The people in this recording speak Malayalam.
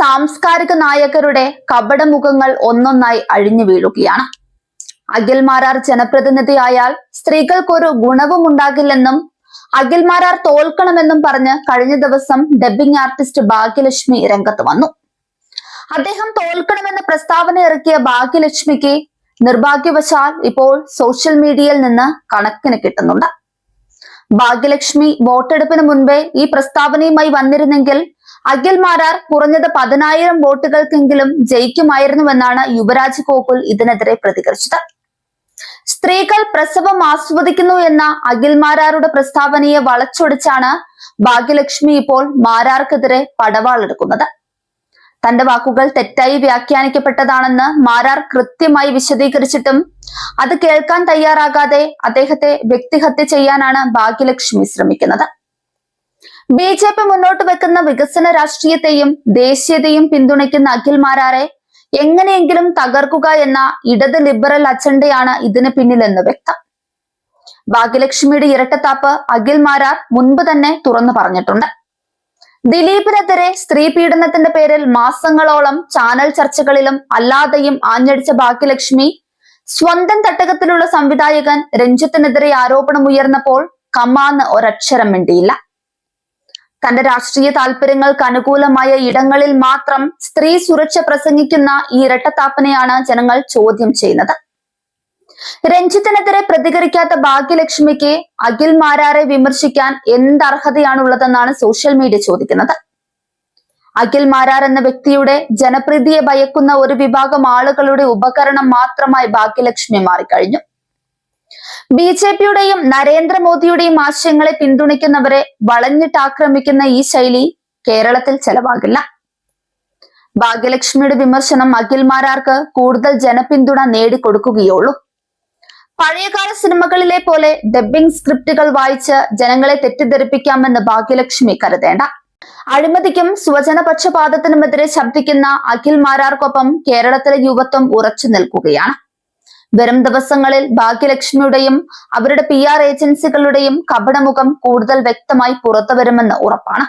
സാംസ്കാരിക നായകരുടെ കപടമുഖങ്ങൾ ഒന്നൊന്നായി അഴിഞ്ഞു വീഴുകയാണ്. അഖിൽ മാരാർ ജനപ്രതിനിധിയായാൽ സ്ത്രീകൾക്കൊരു ഗുണവും ഉണ്ടാകില്ലെന്നും അഖിൽ മാരാർ തോൽക്കണമെന്നും പറഞ്ഞ് കഴിഞ്ഞ ദിവസം ഡബ്ബിംഗ് ആർട്ടിസ്റ്റ് ഭാഗ്യലക്ഷ്മി രംഗത്ത് വന്നു. അദ്ദേഹം തോൽക്കണമെന്ന പ്രസ്താവന ഇറക്കിയ ഭാഗ്യലക്ഷ്മിക്ക് നിർഭാഗ്യവശാൽ ഇപ്പോൾ സോഷ്യൽ മീഡിയയിൽ നിന്ന് കണക്കിന് കിട്ടുന്നുണ്ട്. ഭാഗ്യലക്ഷ്മി വോട്ടെടുപ്പിന് മുൻപേ ഈ പ്രസ്താവനയുമായി വന്നിരുന്നെങ്കിൽ അഖിൽ മാരാർ കുറഞ്ഞത് 10,000 വോട്ടുകൾക്കെങ്കിലും ജയിക്കുമായിരുന്നുവെന്നാണ് യുവരാജ് ഗോകുൽ ഇതിനെതിരെ പ്രതികരിച്ചത്. സ്ത്രീകൾ പ്രസവം ആസ്വദിക്കുന്നു എന്ന അഖിൽ മാരാരുടെ പ്രസ്താവനയെ വളച്ചൊടിച്ചാണ് ഭാഗ്യലക്ഷ്മി ഇപ്പോൾ മാരാർക്കെതിരെ പടവാളെടുക്കുന്നത്. തന്റെ വാക്കുകൾ തെറ്റായി വ്യാഖ്യാനിക്കപ്പെട്ടതാണെന്ന് മാരാർ കൃത്യമായി വിശദീകരിച്ചിട്ടും അത് കേൾക്കാൻ തയ്യാറാകാതെ അദ്ദേഹത്തെ വ്യക്തിഹത്യ ചെയ്യാനാണ് ഭാഗ്യലക്ഷ്മി ശ്രമിക്കുന്നത്. BJP മുന്നോട്ട് വെക്കുന്ന വികസന രാഷ്ട്രീയത്തെയും ദേശീയതയും പിന്തുണയ്ക്കുന്ന അഖിൽ മാരാരെ എങ്ങനെയെങ്കിലും തകർക്കുക എന്ന ഇടത് ലിബറൽ അജണ്ടയാണ് ഇതിന് പിന്നിലെന്ന് വ്യക്തം. ഭാഗ്യലക്ഷ്മിയുടെ ഇരട്ടത്താപ്പ് അഖിൽ മാരാർ മുൻപ് തന്നെ തുറന്നു പറഞ്ഞിട്ടുണ്ട്. ദിലീപിനെതിരെ സ്ത്രീ പീഡനത്തിന്റെ പേരിൽ മാസങ്ങളോളം ചാനൽ ചർച്ചകളിലും അല്ലാതെയും ആഞ്ഞടിച്ച ഭാഗ്യലക്ഷ്മി സ്വന്തം തട്ടകത്തിലുള്ള സംവിധായകൻ രഞ്ജിത്തിനെതിരെ ആരോപണമുയർന്നപ്പോൾ കമാന്ന് ഒരക്ഷരം മിണ്ടിയില്ല. തന്റെ രാഷ്ട്രീയ താല്പര്യങ്ങൾക്ക് അനുകൂലമായ ഇടങ്ങളിൽ മാത്രം സ്ത്രീ സുരക്ഷ പ്രസംഗിക്കുന്ന ഈ ഇരട്ടത്താപ്പനെയാണ് ജനങ്ങൾ ചോദ്യം ചെയ്യുന്നത്. രഞ്ജിത്തിനെതിരെ പ്രതികരിക്കാത്ത ഭാഗ്യലക്ഷ്മിക്ക് അഖിൽ മാരാരെ വിമർശിക്കാൻ എന്തർഹതയാണുള്ളതെന്നാണ് സോഷ്യൽ മീഡിയ ചോദിക്കുന്നത്. അഖിൽ മാരാർ എന്ന വ്യക്തിയുടെ ജനപ്രീതിയെ ഭയക്കുന്ന ഒരു വിഭാഗം ആളുകളുടെ ഉപകരണം മാത്രമായി ഭാഗ്യലക്ഷ്മി മാറിക്കഴിഞ്ഞു. BJPയുടെയും നരേന്ദ്രമോദിയുടെയും ആശയങ്ങളെ പിന്തുണയ്ക്കുന്നവരെ വളഞ്ഞിട്ടാക്രമിക്കുന്ന ഈ ശൈലി കേരളത്തിൽ ചെലവാകില്ല. ഭാഗ്യലക്ഷ്മിയുടെ വിമർശനം അഖിൽ മാരാർക്ക് കൂടുതൽ ജനപിന്തുണ നേടിക്കൊടുക്കുകയുള്ളൂ. പഴയകാല സിനിമകളിലെ പോലെ ഡബ്ബിംഗ് സ്ക്രിപ്റ്റുകൾ വായിച്ച് ജനങ്ങളെ തെറ്റിദ്ധരിപ്പിക്കാമെന്ന് ഭാഗ്യലക്ഷ്മി കരുതേണ്ട. അഴിമതിക്കും സ്വജനപക്ഷപാതത്തിനുമെതിരെ ശബ്ദിക്കുന്ന അഖിൽ മാരാർക്കൊപ്പം കേരളത്തിലെ യുവത്വം ഉറച്ചു നിൽക്കുകയാണ്. വരും ദിവസങ്ങളിൽ ഭാഗ്യലക്ഷ്മിയുടെയും അവരുടെ PR ഏജൻസികളുടെയും കപടമുഖം കൂടുതൽ വ്യക്തമായി പുറത്തുവരുമെന്ന് ഉറപ്പാണ്.